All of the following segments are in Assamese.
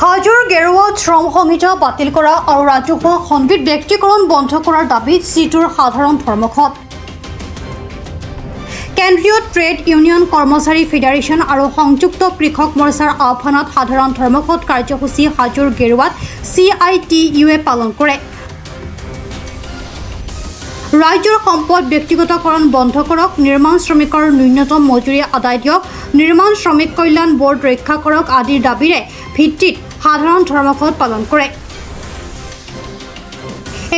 হাজোৰ গেৰুৱাত শ্ৰম সংহিতা বাতিল কৰা আৰু ৰাজহুৱা সংগীত ব্যক্তিকৰণ বন্ধ কৰাৰ দাবীত চিটুৰ সাধাৰণ ধৰ্মঘট। কেন্দ্ৰীয় ট্ৰেড ইউনিয়ন কৰ্মচাৰী ফেডাৰেশ্যন আৰু সংযুক্ত কৃষক মৰ্চাৰ আহ্বানত সাধাৰণ ধৰ্মঘট কাৰ্যসূচী হাজোৰ গেৰুৱাত CITUৱে পালন কৰে। ৰাজ্যৰ সম্পদ ব্যক্তিগতকৰণ বন্ধ কৰক, নিৰ্মাণ শ্ৰমিকৰ ন্যূনতম মজুৰি আদায় দিয়ক, নিৰ্মাণ শ্ৰমিক কল্যাণ বৰ্ড ৰক্ষা কৰক আদিৰ দাবীৰে ভিত্তিত সাধাৰণ ধৰ্মঘট পালন কৰে।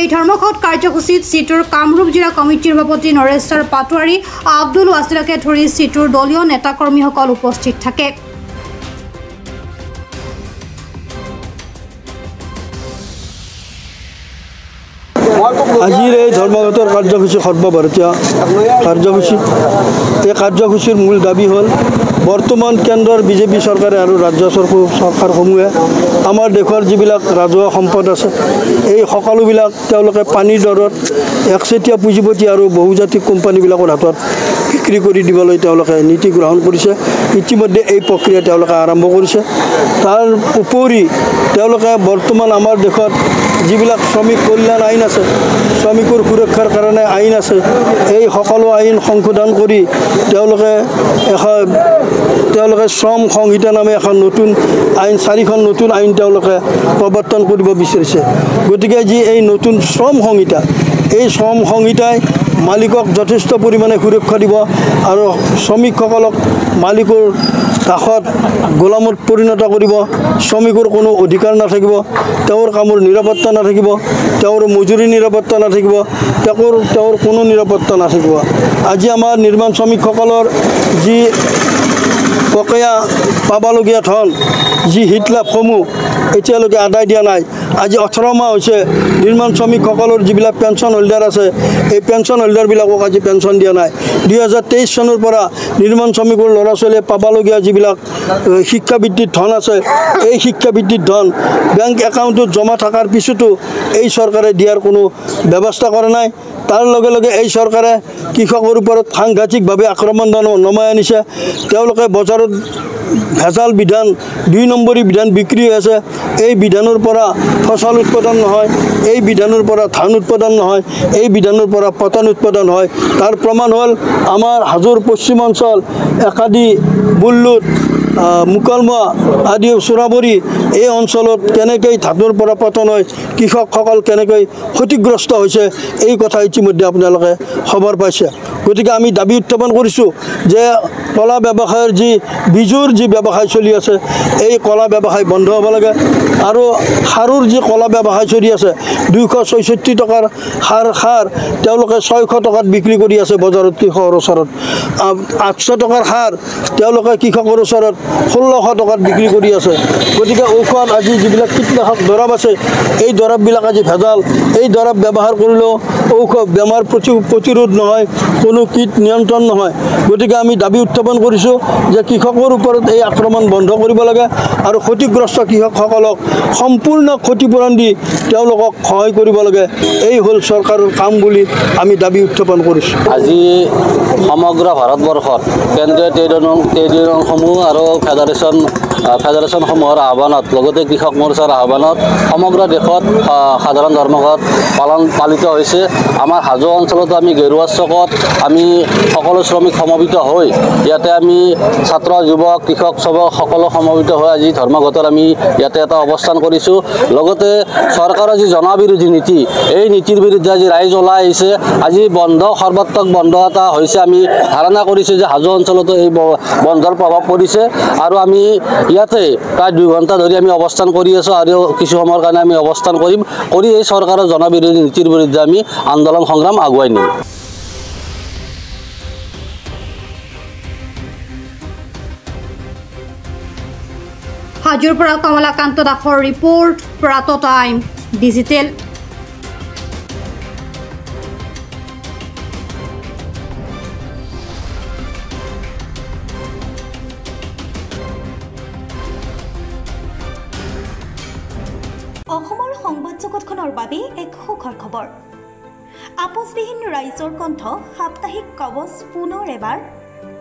এই ধৰ্মঘট কাৰ্যসূচীত চিটুৰ কামৰূপ জিলা কমিটিৰ সভাপতি নৰেশ্বৰ পাটোৱাৰী, আব্দুল ৱাছিলকে ধৰি চিটুৰ দলীয় নেতাকৰ্মীসকল উপস্থিত থাকে। আজিৰ এই ধৰ্মঘটৰ কাৰ্যসূচী সৰ্বভাৰতীয় কাৰ্যসূচী। এই কাৰ্যসূচীৰ মূল দাবী হ'ল বৰ্তমান কেন্দ্ৰৰ বিজেপি চৰকাৰে আৰু ৰাজ্য চৰকাৰসমূহে আমাৰ দেশৰ যিবিলাক ৰাজহুৱা সম্পদ আছে এই সকলোবিলাক তেওঁলোকে পানীৰ দৰত একচেটিয়া পুঁজিপতি আৰু বহুজাতিক কোম্পানীবিলাকৰ হাতত বিক্ৰী কৰি দিবলৈ তেওঁলোকে নীতি গ্ৰহণ কৰিছে। ইতিমধ্যে এই প্ৰক্ৰিয়া তেওঁলোকে আৰম্ভ কৰিছে। তাৰ উপৰি তেওঁলোকে বৰ্তমান আমাৰ দেশত যিবিলাক শ্ৰমিক কল্যাণ আইন আছে, শ্ৰমিকৰ সুৰক্ষাৰ কাৰণে আইন আছে, এই সকলো আইন সংশোধন কৰি তেওঁলোকে শ্ৰম সংহিতা নামে এখন নতুন আইন, 4খন নতুন আইন তেওঁলোকে প্ৰৱৰ্তন কৰিব বিচাৰিছে। গতিকে যি এই নতুন শ্ৰম সংহিতা, এই শ্ৰম সংহিতাই মালিকক যথেষ্ট পৰিমাণে সুৰক্ষা দিব আৰু শ্ৰমিকসকলক মালিকৰ কাষত গোলামত পৰিণত কৰিব। শ্ৰমিকৰ কোনো অধিকাৰ নাথাকিব, তেওঁৰ কামৰ নিৰাপত্তা নাথাকিব, তেওঁৰ মজুৰি নিৰাপত্তা নাথাকিব, তেওঁৰ কোনো নিৰাপত্তা নাথাকিব। আজি আমাৰ নিৰ্মাণ শ্ৰমিকসকলৰ যি বকেয়া পাবলগীয়া ধন, যি হিতলাভসমূহ এতিয়ালৈকে আদায় দিয়া নাই। আজি 18 মাহ হৈছে নিৰ্মাণ শ্ৰমিকসকলৰ যিবিলাক পেঞ্চন হোল্ডাৰ আছে, এই পেঞ্চন হোল্ডাৰবিলাকক আজি পেঞ্চন দিয়া নাই। 2023 চনৰ পৰা নিৰ্মাণ শ্ৰমিকৰ ল'ৰা ছোৱালীয়ে পাবলগীয়া যিবিলাক শিক্ষাবৃত্তিৰ ধন আছে, এই শিক্ষাবৃত্তিৰ ধন বেংক একাউণ্টত জমা থকাৰ পিছতো এই চৰকাৰে দিয়াৰ কোনো ব্যৱস্থা কৰা নাই। তাৰ লগে লগে এই চৰকাৰে কৃষকৰ ওপৰত সাংঘাতিকভাৱে আক্ৰমণ নমাই আনিছে। তেওঁলোকে বজাৰত ভেজাল বিধান, 2 নম্বৰী বিধান বিক্ৰী হৈ আছে। এই বিধানৰ পৰা ফচল উৎপাদন নহয়, এই বিধানৰ পৰা ধান উৎপাদন নহয়, এই বিধানৰ পৰা পতান উৎপাদন হয়। তাৰ প্ৰমাণ হ'ল আমাৰ হাজোৰ পশ্চিমাঞ্চল, একাডি, বুল্লুত, মুকালমুৱা আদি চোৰাবৰী এই অঞ্চলত কেনেকৈ ধানৰ পৰা পতন হয়, কৃষকসকল কেনেকৈ ক্ষতিগ্ৰস্ত হৈছে, এই কথা ইতিমধ্যে আপোনালোকে খবৰ পাইছে। গতিকে আমি দাবী উত্থাপন কৰিছোঁ যে কলা ব্যৱসায়ৰ যি বীজৰ যি ব্যৱসায় চলি আছে, এই কলা ব্যৱসায় বন্ধ হ'ব লাগে। আৰু সাৰৰ যি কলা ব্যৱসায় চলি আছে, 266 টকাৰ সাৰ তেওঁলোকে 600 টকাত বিক্ৰী কৰি আছে বজাৰত কৃষকৰ ওচৰত। 800 টকাৰ সাৰ তেওঁলোকে কৃষকৰ ওচৰত 1600 টকাত বিক্ৰী কৰি আছে। গতিকে ঔষধ আজি যিবিলাক কীটনাশক দৰৱ আছে, এই দৰৱবিলাক আজি ভেজাল। এই দৰৱ ব্যৱহাৰ কৰিলেও ঔষধ বেমাৰ প্ৰতিৰোধ নহয়, কোনো কীট নিয়ন্ত্ৰণ নহয়। গতিকে আমি দাবী উত্থাপন কৰিছোঁ যে কৃষকৰ ওপৰত এই আক্ৰমণ বন্ধ কৰিব লাগে আৰু ক্ষতিগ্ৰস্ত কৃষকসকলক সম্পূৰ্ণ ক্ষতিপূৰণ দি তেওঁলোকক সহায় কৰিব লাগে। এই হ'ল চৰকাৰৰ কাম বুলি আমি দাবী উত্থাপন কৰিছোঁ। আজি সমগ্ৰ ভাৰতবৰ্ষত কেন্দ্ৰীয় ট্ৰেড ইউনিয়নসমূহ আৰু ফেডাৰেশ্যনসমূহৰ আহ্বানত, লগতে কৃষক মৰ্চাৰ আহ্বানত সমগ্ৰ দেশত সাধাৰণ ধৰ্মঘট পালিত হৈছে। আমাৰ হাজো অঞ্চলতো আমি গেৰুৱা চকত আমি সকলো শ্ৰমিক সমবেত হৈ ইয়াতে আমি ছাত্ৰ, যুৱক, কৃষক সকলো সমবেত হৈ আজি ধৰ্মঘটৰ আমি ইয়াতে এটা অৱস্থান কৰিছোঁ। লগতে চৰকাৰৰ যি জনবিৰোধী নীতি, এই নীতিৰ বিৰুদ্ধে আজি ৰাইজ ওলাই আহিছে। আজি বন্ধ, সৰ্বাত্মক বন্ধ এটা হৈছে। আমি ধাৰণা কৰিছোঁ যে হাজো অঞ্চলতো এই বন্ধৰ প্ৰভাৱ পৰিছে আৰু আমি ইয়াতে প্ৰায় 2 ঘণ্টা ধৰি আমি অৱস্থান কৰি আছোঁ আৰু কিছু সময়ৰ কাৰণে আমি অৱস্থান কৰিম। এই চৰকাৰৰ জনবিৰোধী নীতিৰ বিৰুদ্ধে আমি আন্দোলন সংগ্ৰাম আগুৱাই নিম। হাজোৰ পৰা কমলাকান্ত দাসৰ ৰিপৰ্ট, প্ৰাত টাইম ডিজিটেল। অসমৰ সংবাদ জগতখনৰ বাবে এক সুখৰ খবৰ। আপোচবিহীন ৰাইজৰ কণ্ঠ সাপ্তাহিক কবচ পুনৰ এবাৰ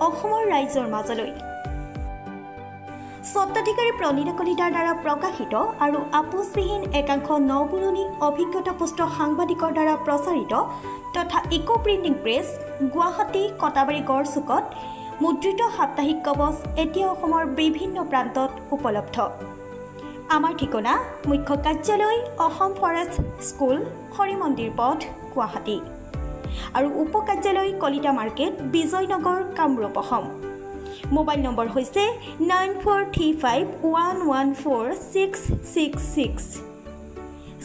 অসমৰ ৰাইজৰ মাজলৈ। স্বত্বাধিকাৰী প্ৰণীতা কলিতাৰ দ্বাৰা প্ৰকাশিত আৰু আপোচবিহীন একাংশ নপুৰণি অভিজ্ঞতাপুষ্ট সাংবাদিকৰ দ্বাৰা প্ৰচাৰিত তথা eco printing press Guwahati Katabari গড়চুকত মুদ্ৰিত সাপ্তাহিক কবচ এতিয়া অসমৰ বিভিন্ন প্ৰান্তত উপলব্ধ। আমাৰ ঠিকনা মুখ্য কাৰ্যালয় অসম ফৰেষ্ট স্কুল হৰিমন্দিৰ পথ গুৱাহাটী আৰু উপ কাৰ্যালয় Kalita market Bijoynagar Kamrup Assam. Mobile number হৈছে 9435114666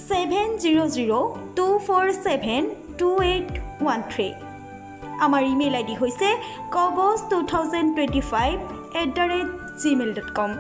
70024728813। আমাৰ ইমেইল আইডি হৈছে kobos2025@gmail.com।